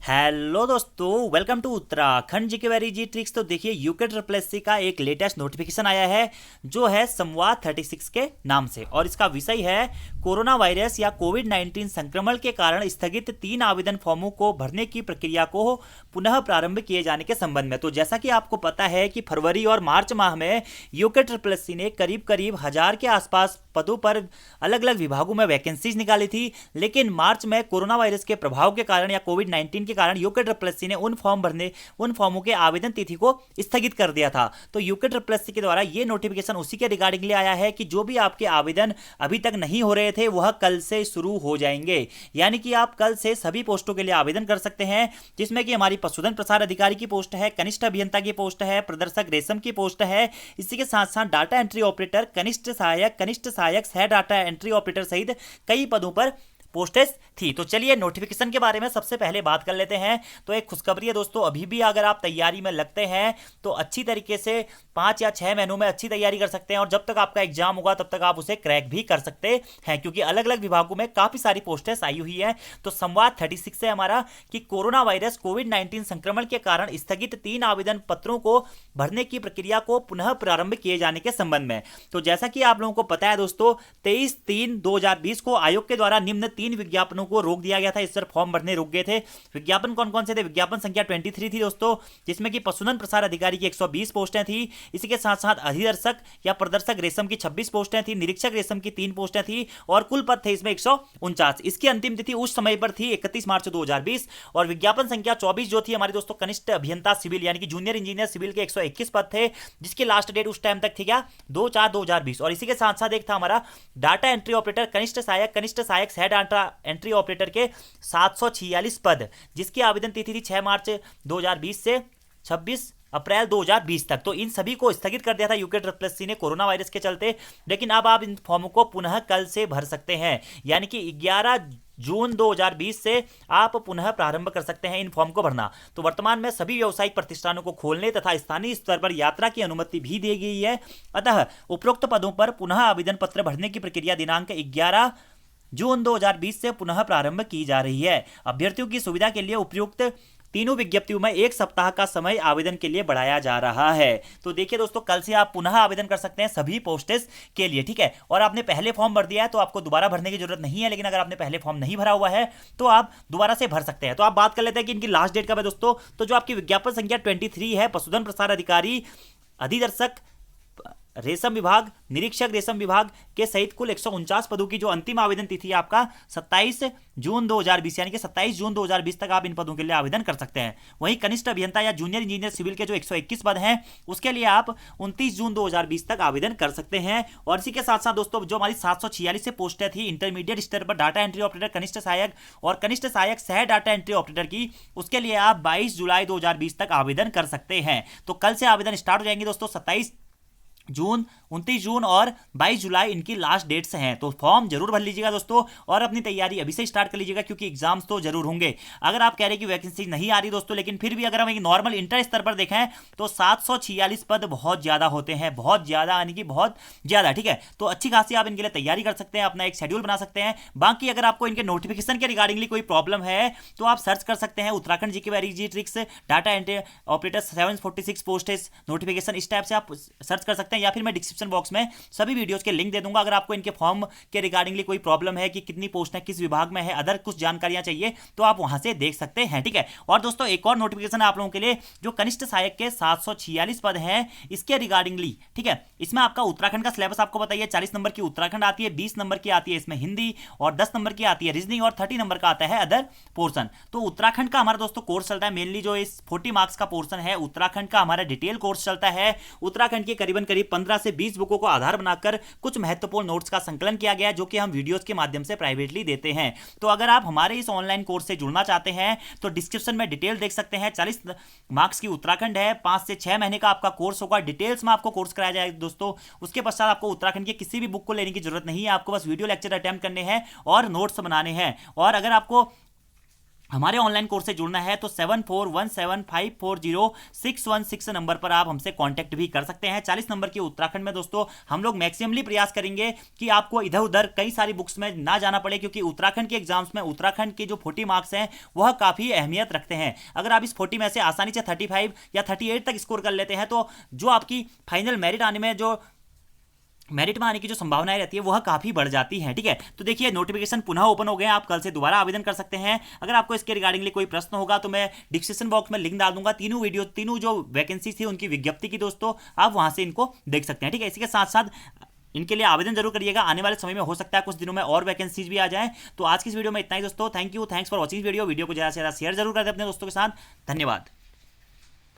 Hello दोस्तों, welcome to Uttarakhand GK very ji tricks. तो देखिए, यूके ट्रिपल एससी का एक लेटेस्ट नोटिफिकेशन आया है जो है संवाद 36 के नाम से, और इसका विषय है कोरोना वायरस या कोविड-19 संक्रमण के कारण स्थगित 3 आवेदन फॉर्मों को भरने की प्रक्रिया को पुनः प्रारंभ किए जाने के संबंध में। तो जैसा कि आपको पता है कि फरवरी और मार्च माह में यूके ट्रिपल एससी ने करीब करीब 1000 के आसपास पदों पर अलग अलग विभागों में वैकेंसीज निकाली थी, लेकिन मार्च में कोरोना वायरस के प्रभाव के कारण या कोविड-19 के कारण यूके ट्रिपल एससी ने उन फॉर्मों के आवेदन तिथि को स्थगित कर दिया था। तो यूके ट्रिपल एससी के द्वारा यह नोटिफिकेशन उसी के रिगार्डिंगली आया है कि जो भी आपके आवेदन अभी तक नहीं हो रहे थे वह कल से शुरू हो जाएंगे। यानी कि आप कल से सभी पोस्टों के लिए आवेदन कर सकते हैं, जिसमें कि हमारी पशुधन प्रसार अधिकारी की पोस्ट है, कनिष्ठ अभियंता की पोस्ट है, प्रदर्शक रेशम की पोस्ट है, इसी के साथ साथ डाटा एंट्री ऑपरेटर, कनिष्ठ सहायक सह डाटा एंट्री ऑपरेटर सहित कई पदों पर पोस्टेज थी। तो चलिए नोटिफिकेशन के बारे में सबसे पहले बात कर लेते हैं। तो एक खुशखबरी है दोस्तों, अभी भी अगर आप तैयारी में लगते हैं तो अच्छी तरीके से 5 या 6 महीनों में अच्छी तैयारी कर सकते हैं, और जब तक आपका एग्जाम होगा तब तक आप उसे क्रैक भी कर सकते हैं, क्योंकि अलग अलग विभागों में काफी सारी पोस्टेज आई हुई है। तो संवाद 36 से हमारा कि कोरोना वायरस कोविड-19 संक्रमण के कारण स्थगित 3 आवेदन पत्रों को भरने की प्रक्रिया को पुनः प्रारंभ किए जाने के संबंध में। तो जैसा कि आप लोगों को पता है दोस्तों, 23/3/2020 को आयोग के द्वारा निम्न 3 विज्ञापनों को रोक दिया गया था। इस पर फॉर्म भरने रुक गए थे। विज्ञापन कौन कौन से थे? विज्ञापन संख्या 23 थी दोस्तों, जिसमें कि पशुधन प्रसार अधिकारी की 120 पोस्टें थी। इसी के साथ साथ अधिदर्शक या प्रदर्शक रेशम की 26 पोस्टें थी, निरीक्षक रेशम की 3 पोस्टें थी, और कुल पद थे इसमें 149। इसकी अंतिम तिथि उस समय पर थी 31 मार्च 2020। और विज्ञापन संख्या 24 जो थी हमारे दोस्तों, कनिष्ठ अभियंता सिविल यानी कि जूनियर इंजीनियर सिविल के 121 पद थे, जिसकी लास्ट डेट उस टाइम तक थी क्या, 2/4/2020। और इसी के साथ साथ एक था हमारा डाटा एंट्री ऑपरेटर, कनिष्ठ सहायक सह डाटा एंट्री ऑपरेटर के 746 पद, जिसकी आवेदन तिथि थी 6 मार्च 2020 से 26 अप्रैल 2020 तक। तो इन सभी को स्थगित कर दिया था यूके ट्रिपल एससी ने कोरोना वायरस के चलते, लेकिन अब आप इन फॉर्मों को पुनः कल से भर सकते हैं, यानी कि 11 जून 2020 से आप पुनः प्रारंभ कर सकते हैं इन फॉर्म को भरना। तो वर्तमान में सभी व्यावसायिक प्रतिष्ठानों को खोलने तथा स्थानीय स्तर पर यात्रा की अनुमति भी दी गई है। अतः उपरोक्त पदों पर पुनः आवेदन पत्र भरने की प्रक्रिया दिनांक 11 जून 2020 से पुनः प्रारंभ की जा रही है। अभ्यर्थियों की सुविधा के लिए उपयुक्त तीनों विज्ञप्तियों में 1 सप्ताह का समय आवेदन के लिए बढ़ाया जा रहा है। तो देखिए दोस्तों, कल से आप पुनः आवेदन कर सकते हैं सभी पोस्टेज के लिए, ठीक है। और आपने पहले फॉर्म भर दिया है तो आपको दोबारा भरने की जरूरत नहीं है, लेकिन अगर आपने पहले फॉर्म नहीं भरा हुआ है तो आप दोबारा से भर सकते हैं। तो आप बात कर लेते हैं कि इनकी लास्ट डेट कब है दोस्तों। तो जो आपकी विज्ञापन संख्या 23 है, पशुधन प्रसार अधिकारी, अधिदर्शक रेशम विभाग, निरीक्षक रेशम विभाग के सहित कुल 149 पदों की जो अंतिम आवेदन तिथि है आपका 27 जून 2020, यानी कि 27 जून 2020 तक आप इन पदों के लिए आवेदन कर सकते हैं। वहीं कनिष्ठ अभियंता या जूनियर इंजीनियर सिविल के जो 121 पद हैं उसके लिए आप 29 जून 2020 तक आवेदन कर सकते हैं। और इसी के साथ साथ दोस्तों, जो हमारी 746 से पोस्टें थी इंटरमीडिएट स्तर पर डाटा एंट्री ऑपरेटर, कनिष्ठ सहायक और कनिष्ठ सहायक सह डाटा एंट्री ऑपरेटर की, उसके लिए आप 22 जुलाई 2020 तक आवेदन कर सकते हैं। तो कल से आवेदन स्टार्ट हो जाएंगे दोस्तों। 27 जून, 29 जून और 22 जुलाई इनकी लास्ट डेट्स हैं। तो फॉर्म जरूर भर लीजिएगा दोस्तों, और अपनी तैयारी अभी से स्टार्ट कर लीजिएगा, क्योंकि एग्जाम्स तो जरूर होंगे। अगर आप कह रहे हैं कि वैकेंसी नहीं आ रही दोस्तों, लेकिन फिर भी अगर हम एक नॉर्मल इंटर स्तर पर देखें तो 746 पद बहुत ज्यादा होते हैं, बहुत ज्यादा यानी कि बहुत ज्यादा, ठीक है। तो अच्छी खासी आप इनके लिए तैयारी कर सकते हैं, अपना एक शेड्यूल बना सकते हैं। बाकी अगर आपको इनके नोटिफिकेशन के रिगार्डिंगली कोई प्रॉब्लम है तो आप सर्च कर सकते हैं उत्तराखंड जीके वेरी जी tricks data entry operator 746 postage notification, इस टाइप से आप सर्च कर सकते हैं, या फिर मैं डिस्क्रिप्शन बॉक्स में सभी वीडियोस के लिंक दे दूंगा। अगर आपको इनके फॉर्म के रिगार्डिंगली कोई प्रॉब्लम है कि कितनी पोस्ट है, किस विभाग में है, अदर कुछ जानकारियां चाहिए तो आप वहां से देख सकते हैं, ठीक है। और दोस्तों, एक और नोटिफिकेशन आप लोगों के लिए, जो कनिष्ठ सहायक के 746 पद हैं इसके रिगार्डिंगली, ठीक है। इसमें आपका उत्तराखंड का सिलेबस आपको बताइए, 40 नंबर की उत्तराखंड आती है, 20 नंबर की आती है इसमें हिंदी, और 10 नंबर की आती है रीजनिंग, और 30 नंबर का आता है अदर पोर्सन। तो उत्तराखंड का हमारा दोस्तों कोर्स चलता है मेनली, जो इस 40 मार्क्स का पोर्सन है उत्तराखंड का हमारा डिटेल कोर्स चलता है। उत्तराखंड के करीबन 15 से 20 बुकों को आधार बनाकर कुछ महत्वपूर्ण नोट्स का संकलन किया गया है, जो कि हम वीडियोस के माध्यम से प्राइवेटली देते हैं। तो अगर आप हमारे इस ऑनलाइन कोर्स से जुड़ना चाहते हैं तो डिस्क्रिप्शन में डिटेल देख सकते हैं। 40 मार्क्स की उत्तराखंड है, 5 से 6 महीने का आपका कोर्स होगा, डिटेल्स में आपको कोर्स कराया जाएगा दोस्तों। उसके पश्चात आपको उत्तराखंड के किसी भी बुक को लेने की जरूरत नहीं है, आपको बस वीडियो लेक्चर अटेम्प्ट करने हैं और नोट्स बनाने हैं। और अगर आपको हमारे ऑनलाइन कोर्स से जुड़ना है तो 7417540616 नंबर पर आप हमसे कांटेक्ट भी कर सकते हैं। 40 नंबर की उत्तराखंड में दोस्तों हम लोग मैक्सिमली प्रयास करेंगे कि आपको इधर उधर कई सारी बुक्स में ना जाना पड़े, क्योंकि उत्तराखंड के एग्जाम्स में उत्तराखंड के जो 40 मार्क्स हैं वह काफ़ी अहमियत रखते हैं। अगर आप इस 40 में से आसानी से 35 या 38 तक स्कोर कर लेते हैं तो जो आपकी फाइनल मेरिट में आने की जो संभावनाएं रहती है वह काफ़ी बढ़ जाती हैं। ठीक है, तो देखिए नोटिफिकेशन पुनः ओपन हो गए हैं, आप कल से दोबारा आवेदन कर सकते हैं। अगर आपको इसके रिगार्डिंगली कोई प्रश्न होगा तो मैं डिस्क्रिप्शन बॉक्स में लिंक डाल दूंगा, तीनों जो वैकेंसी थी उनकी विज्ञप्ति की दोस्तों, आप वहां से इनको देख सकते हैं। ठीक है, इसी के साथ साथ इनके लिए आवेदन जरूर करिएगा, आने वाले समय में हो सकता है कुछ दिनों में और वैकेंसीज भी आ जाएं। तो आज की इस वीडियो में इतना ही दोस्तों, thank you, thanks for watching video को ज़्यादा से ज़्यादा शेयर जरूर कर दें अपने दोस्तों के साथ। धन्यवाद।